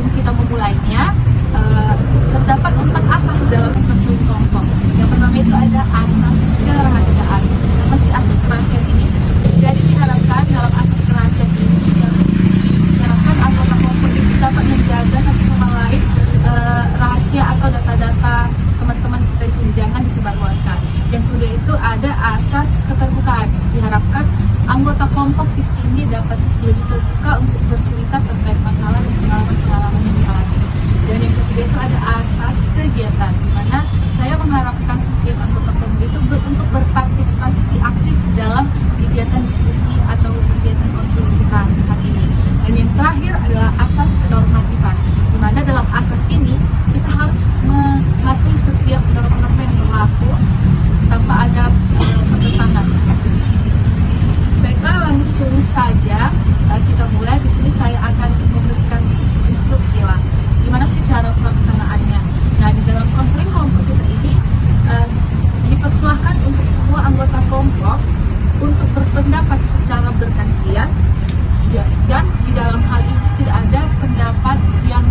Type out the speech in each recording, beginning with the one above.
sebelum kita memulainya, terdapat 4 asas dalam konseling kelompok. Yang pertama itu ada asas kerahasiaan. Apa sih asas kerahasiaan ini? Jadi diharapkan dalam asas kerahasiaan ini diharapkan anggota kelompok itu dapat menjaga satu sama lain rahasia atau data-data teman-teman kita di sini, jangan disebarluaskan. Yang kedua itu ada asas keterbukaan. Diharapkan anggota kelompok di sini dapat lebih terbuka untuk bercerita terkait masalah dan pengalaman-pengalaman yang dialami. Dan yang ketiga itu ada asas kegiatan, di mana saya mengharapkan setiap anggota kelompok itu untuk berpartisipasi aktif dalam kegiatan diskusi atau kegiatan konseling kita hari ini. Dan yang terakhir adalah asas kenormatifan, di mana dalam asas ini kita harus mematuhi setiap norma-norma yang berlaku tanpa ada pertentangan. Baiklah, langsung saja kita mulai. Di sini saya akan memberikan instruksi lah, gimana sih cara pelaksanaannya. Nah, di dalam konseling kelompok kita ini dipersilahkan untuk semua anggota kelompok untuk berpendapat secara bergantian, dan di dalam hal ini tidak ada pendapat yang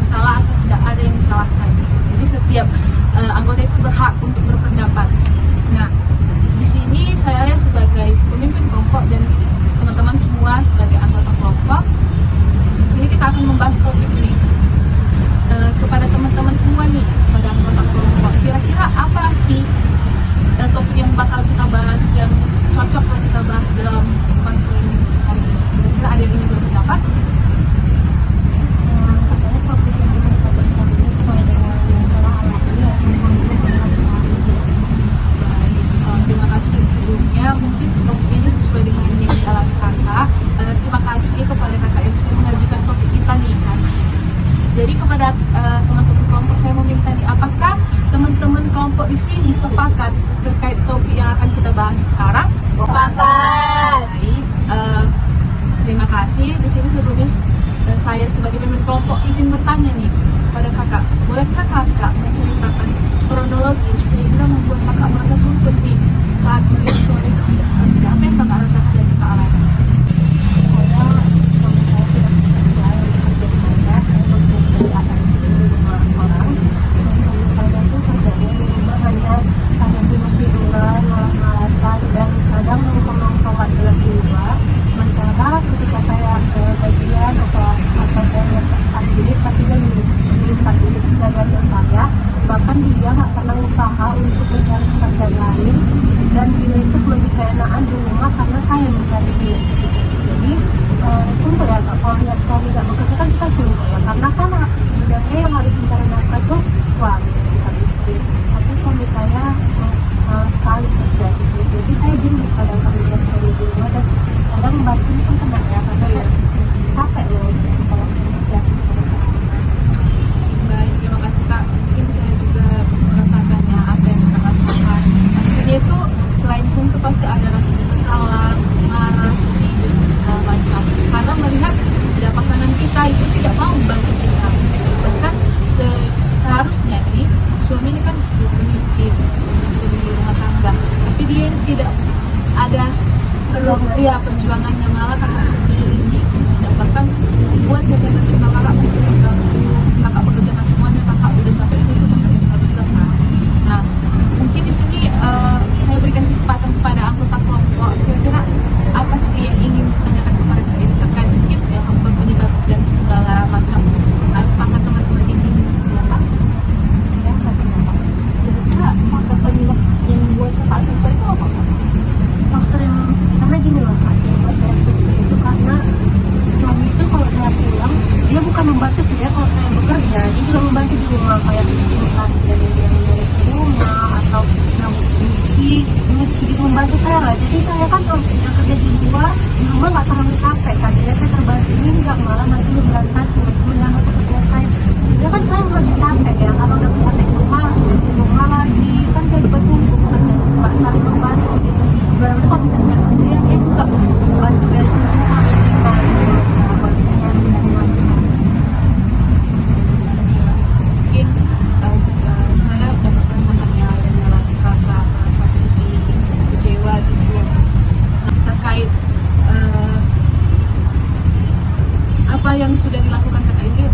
salah atau tidak ada yang disalahkan. Jadi setiap anggota itu berhak untuk berpendapat. Nah, di sini saya sebagai pemimpin kelompok dan teman-teman semua sebagai anggota kelompok, di sini kita akan membahas topik ini kepada teman-teman semua nih, kepada anggota kelompok. Kira-kira apa sih topik yang bakal kita bahas, yang cocok untuk kita bahas dalam konseling hari ini? Kira-kira ada yang ingin berpendapat? Terima kasih sebelumnya, mungkin topik ini sesuai dengan yang dialami kakak. Terima kasih kepada kakak yang sudah mengajukan topik kita nih kan. Jadi kepada teman-teman kelompok saya meminta nih, apakah teman-teman kelompok di sini sepakat terkait topik yang akan kita bahas sekarang? Sepakat. Baik, terima kasih. Di sini sebelumnya saya sebagai pemimpin kelompok izin bertanya nih pada kakak, bolehkah kakak menceritakan kronologis sehingga membuat kakak merasa sungguh nih saat melihat suami kakak? Apa yang kakak rasakan dan kakak alami? Bahkan dia nggak pernah usaha untuk mencari pekerjaan lain, dan dia itu lebih keenaan di rumah karena saya mencari dia. Jadi untuk ya, kalau lihat suami nggak bekerja kan kita sungguh ya, karena kan sebenarnya yang harus mencari nafkah itu suami, bukan istri. Tapi suami saya sekali kerja gitu. Jadi saya bingung kadang kerja dari rumah, dan kadang membantu kan kena ya, karena capek loh kalau kerja. Baik, terima kasih kak. Mungkin saya juga merasakannya apa yang kakak rasakan. Pastinya itu selain sungguh pasti ada rasa kesalahan, marah, sedih dan segala macam. Karena melihat ya, pasangan kita itu tidak mau membantu kita. Bahkan seharusnya nih suami ini kan pemimpin di rumah tangga, tapi dia tidak ada perjuangannya, malah kakak sendiri ini. Dan bahkan buat kesehatan kita kakak mungkin mengganggu, kakak bekerjakan semuanya, kakak udah sampai itu sampai kita. Nah, mungkin di sini saya berikan kesempatan kepada anggota kelompok. Kira-kira apa sih yang ingin ditanyakan kepada kakak ini terkait mungkin ya faktor penyebab dan segala macam? Apakah teman-teman ingin mendapat? Ya, kira-kira faktor penyebab yang membuat kakak suka itu apa? Faktor yang karena gini loh kak, yang buat saya suka itu karena suami itu kalau saya pulang, dia bukan membantu saya kalau saya bekerja, dia juga membantu di rumah, kayak ilustrasi dari yang dari rumah atau yang cuci, ini sedikit membantu saya lah. Jadi saya kan kalau yang kerja di rumah nggak terlalu capek kan, jadi saya terbantu. Ini nggak, malah nanti berantakan teman-teman yang pekerjaan saya, sehingga kan saya lebih capek ya. Kalau udah capek di rumah, di rumah lagi kan kayak bertumpuk kerja, nggak saling membantu gitu. Berarti kalau misalnya saya kerja, dia juga membantu dari rumah. Mungkin saya dapat merasakannya dalam kakak merasa sedih, kecewa gitu terkait apa yang sudah dilakukan kakak ini.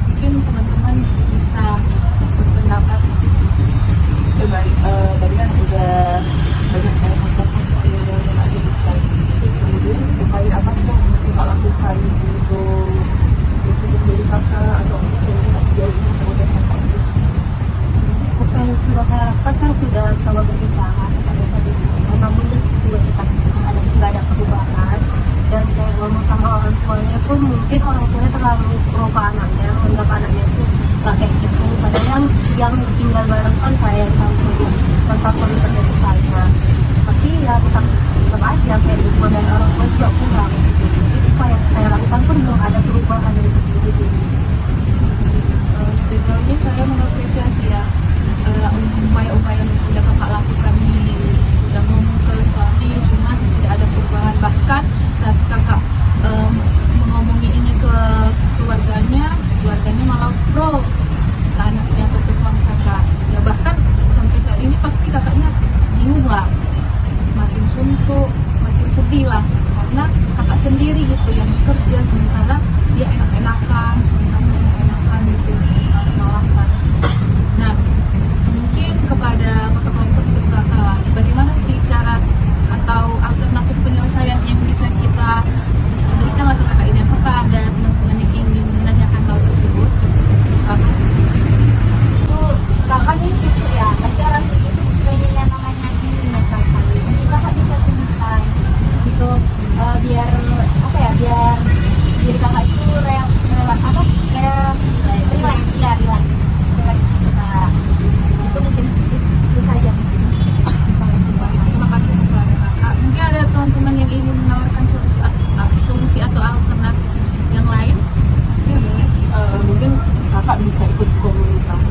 kakak bisa ikut komunitas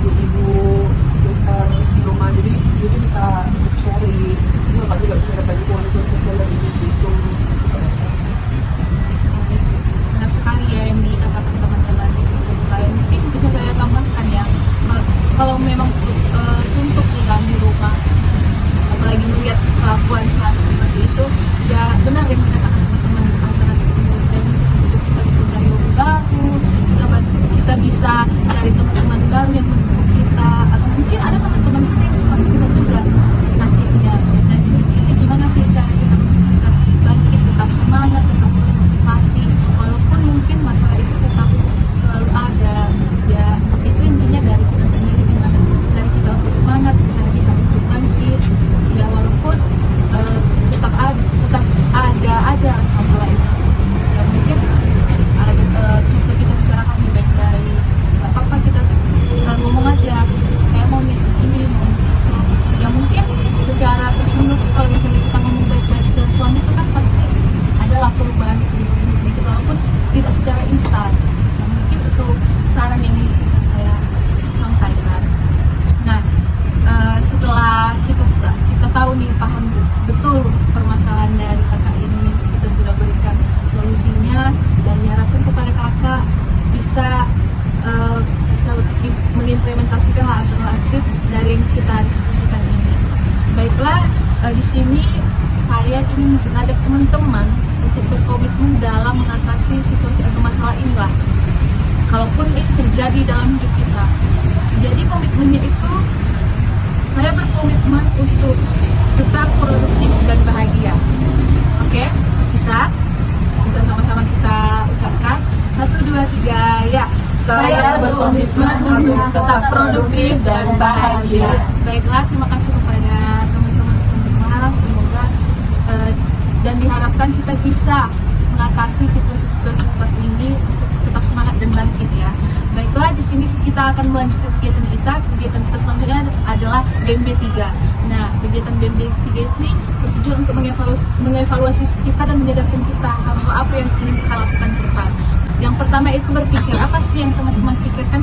ibu-ibu sekitar di rumah, jadi bisa sharing. Jadi kakak juga bisa dapat bantuan sosial dari itu. Benar sekali ya yang dikatakan teman-teman. Sekali mungkin bisa saya tambahkan ya, kalau memang suntuk nih kan di rumah, apalagi melihat kelakuan suami seperti itu, ya benar yang dikatakan teman-teman, alternatif penyelesaian itu kita bisa cari hobi baru, kita bisa cari teman-teman baru yang mendukung kita, atau mungkin ada teman-teman kita yang seperti kita juga nasibnya. Dan ini gimana sih cara kita bisa bangkit, tetap semangat, tetap motivasi, walaupun mungkin masalah itu tetap selalu ada. Ya itu intinya dari kita sendiri, gimana cara kita untuk semangat, cara kita untuk bangkit. Ya walaupun tetap ada aja masalah itu. Ya mungkin bisa kita bicarakan lebih baik-baik. Gak apa-apa kita ngomong aja, saya mau ini mau itu. Ya mungkin secara terus-menerus kalau misalnya kita ngomong baik-baik ke suami itu kan pasti adalah perubahan sedikit walaupun tidak secara instan. Nah, mungkin itu saran yang bisa saya sampaikan. Nah, setelah kita tahu nih, paham betul permasalahan dari kakak ini, kita sudah berikan solusinya dan diharapkan kepada kakak bisa mengimplementasikan alternatif dari yang kita diskusikan ini. Baiklah, di sini saya ingin mengajak teman-teman untuk berkomitmen dalam mengatasi situasi atau masalah inilah. Kalaupun ini terjadi dalam hidup kita, jadi komitmennya itu saya berkomitmen untuk tetap produktif dan bahagia. Oke, bisa sama-sama kita ucapkan 1, 2, 3 ya. Saya berkomitmen untuk tetap produktif dan bahagia. Baiklah, terima kasih kepada teman-teman semua. Semoga dan diharapkan kita bisa mengatasi situasi-situasi seperti ini untuk tetap semangat dan bangkit ya. Baiklah, di sini kita akan melanjutkan kegiatan kita. Kegiatan kita selanjutnya adalah BMB 3. Nah, kegiatan BMB 3 ini bertujuan untuk mengevaluasi kita dan menyadarkan kita hal-hal apa yang ingin kita lakukan ke depan. Yang pertama itu berpikir, apa sih yang teman-teman pikirkan